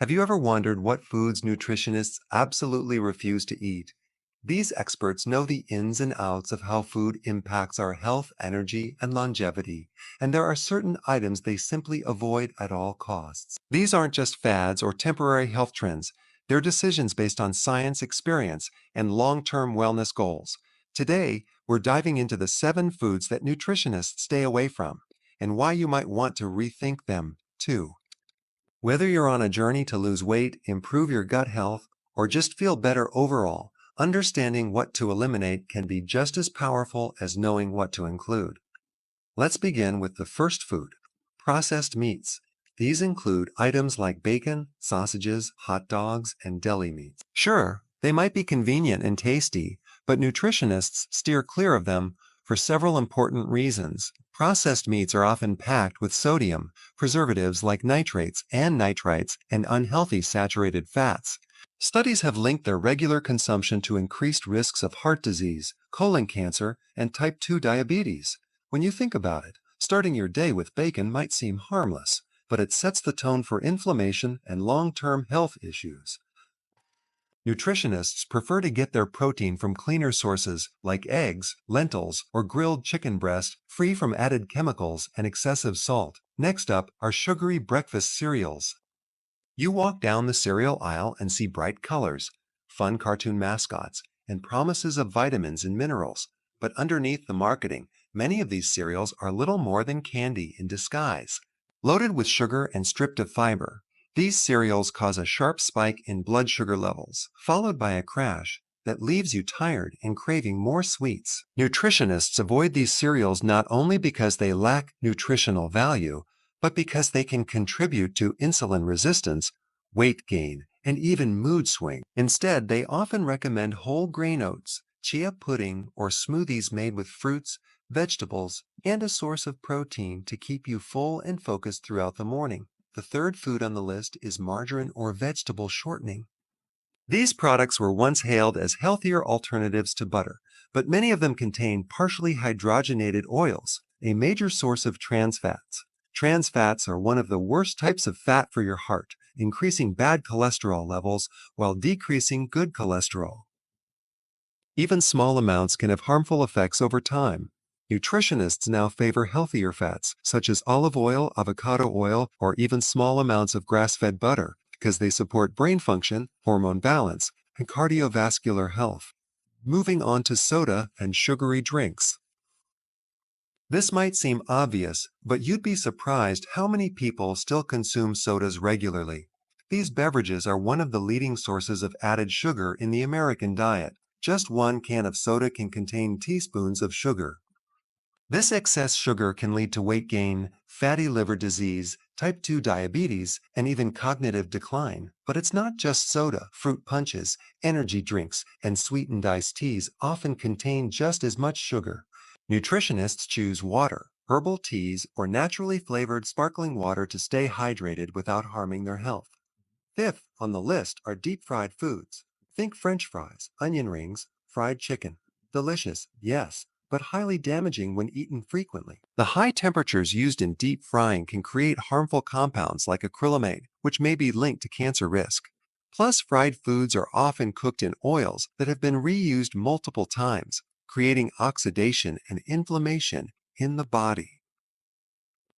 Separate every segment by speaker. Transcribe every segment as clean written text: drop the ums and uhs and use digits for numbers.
Speaker 1: Have you ever wondered what foods nutritionists absolutely refuse to eat? These experts know the ins and outs of how food impacts our health, energy, and longevity, and there are certain items they simply avoid at all costs. These aren't just fads or temporary health trends, they're decisions based on science, experience, and long-term wellness goals. Today, we're diving into the 7 foods that nutritionists stay away from, and why you might want to rethink them, too. Whether you're on a journey to lose weight, improve your gut health, or just feel better overall, understanding what to eliminate can be just as powerful as knowing what to include. Let's begin with the first food, processed meats. These include items like bacon, sausages, hot dogs, and deli meats. Sure, they might be convenient and tasty, but nutritionists steer clear of them for several important reasons. Processed meats are often packed with sodium, preservatives like nitrates and nitrites, and unhealthy saturated fats. Studies have linked their regular consumption to increased risks of heart disease, colon cancer, and type 2 diabetes. When you think about it, starting your day with bacon might seem harmless, but it sets the tone for inflammation and long-term health issues. Nutritionists prefer to get their protein from cleaner sources like eggs, lentils, or grilled chicken breast, free from added chemicals and excessive salt. Next up are sugary breakfast cereals. You walk down the cereal aisle and see bright colors, fun cartoon mascots, and promises of vitamins and minerals. But underneath the marketing, many of these cereals are little more than candy in disguise. Loaded with sugar and stripped of fiber, these cereals cause a sharp spike in blood sugar levels, followed by a crash that leaves you tired and craving more sweets. Nutritionists avoid these cereals not only because they lack nutritional value, but because they can contribute to insulin resistance, weight gain, and even mood swing. Instead, they often recommend whole grain oats, chia pudding, or smoothies made with fruits, vegetables, and a source of protein to keep you full and focused throughout the morning. The third food on the list is margarine or vegetable shortening. These products were once hailed as healthier alternatives to butter, but many of them contain partially hydrogenated oils, a major source of trans fats. Trans fats are one of the worst types of fat for your heart, increasing bad cholesterol levels while decreasing good cholesterol. Even small amounts can have harmful effects over time. Nutritionists now favor healthier fats, such as olive oil, avocado oil, or even small amounts of grass-fed butter, because they support brain function, hormone balance, and cardiovascular health. Moving on to soda and sugary drinks. This might seem obvious, but you'd be surprised how many people still consume sodas regularly. These beverages are one of the leading sources of added sugar in the American diet. Just one can of soda can contain teaspoons of sugar. This excess sugar can lead to weight gain, fatty liver disease, type 2 diabetes, and even cognitive decline. But it's not just soda. Fruit punches, energy drinks, and sweetened iced teas often contain just as much sugar. Nutritionists choose water, herbal teas, or naturally flavored sparkling water to stay hydrated without harming their health. Fifth on the list are deep-fried foods. Think French fries, onion rings, fried chicken. Delicious, yes, but highly damaging when eaten frequently. The high temperatures used in deep frying can create harmful compounds like acrylamide, which may be linked to cancer risk. Plus, fried foods are often cooked in oils that have been reused multiple times, creating oxidation and inflammation in the body.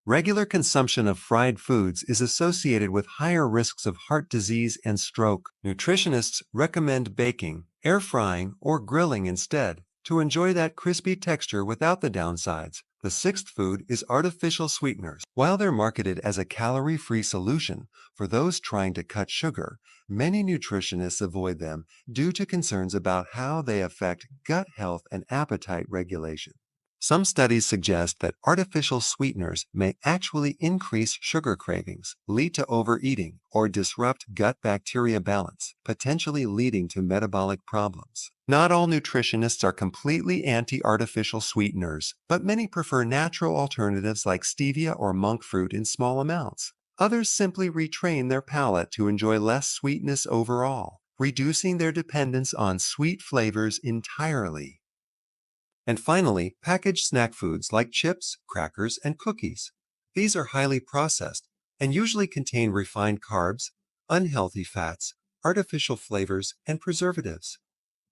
Speaker 1: Regular consumption of fried foods is associated with higher risks of heart disease and stroke. Nutritionists recommend baking, air frying, or grilling instead to enjoy that crispy texture without the downsides. The sixth food is artificial sweeteners. While they're marketed as a calorie-free solution for those trying to cut sugar, many nutritionists avoid them due to concerns about how they affect gut health and appetite regulation. Some studies suggest that artificial sweeteners may actually increase sugar cravings, lead to overeating, or disrupt gut bacteria balance, potentially leading to metabolic problems. Not all nutritionists are completely anti-artificial sweeteners, but many prefer natural alternatives like stevia or monk fruit in small amounts. Others simply retrain their palate to enjoy less sweetness overall, reducing their dependence on sweet flavors entirely. And finally, packaged snack foods like chips, crackers, and cookies. These are highly processed and usually contain refined carbs, unhealthy fats, artificial flavors, and preservatives.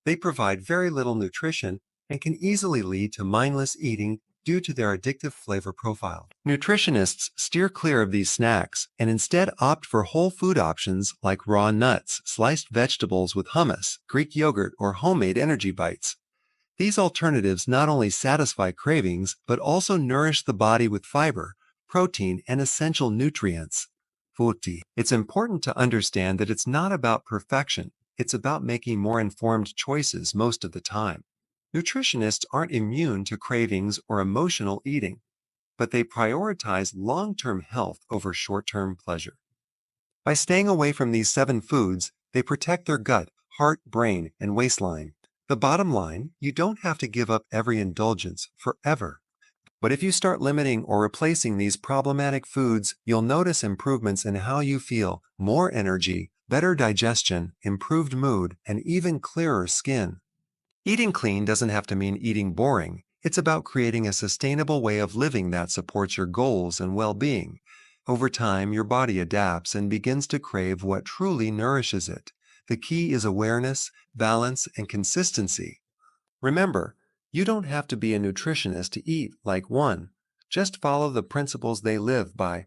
Speaker 1: They provide very little nutrition and can easily lead to mindless eating due to their addictive flavor profile. Nutritionists steer clear of these snacks and instead opt for whole food options like raw nuts, sliced vegetables with hummus, Greek yogurt, or homemade energy bites. These alternatives not only satisfy cravings, but also nourish the body with fiber, protein, and essential nutrients. It's important to understand that it's not about perfection, it's about making more informed choices most of the time. Nutritionists aren't immune to cravings or emotional eating, but they prioritize long-term health over short-term pleasure. By staying away from these 7 foods, they protect their gut, heart, brain, and waistline. The bottom line, you don't have to give up every indulgence forever. But if you start limiting or replacing these problematic foods, you'll notice improvements in how you feel, more energy, better digestion, improved mood, and even clearer skin. Eating clean doesn't have to mean eating boring. It's about creating a sustainable way of living that supports your goals and well-being. Over time, your body adapts and begins to crave what truly nourishes it. The key is awareness, balance, and consistency. Remember, you don't have to be a nutritionist to eat like one. Just follow the principles they live by: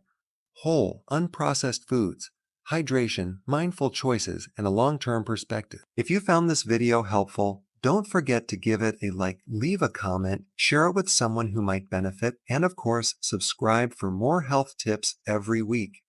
Speaker 1: whole, unprocessed foods, hydration, mindful choices, and a long-term perspective. If you found this video helpful, don't forget to give it a like, leave a comment, share it with someone who might benefit, and of course, subscribe for more health tips every week.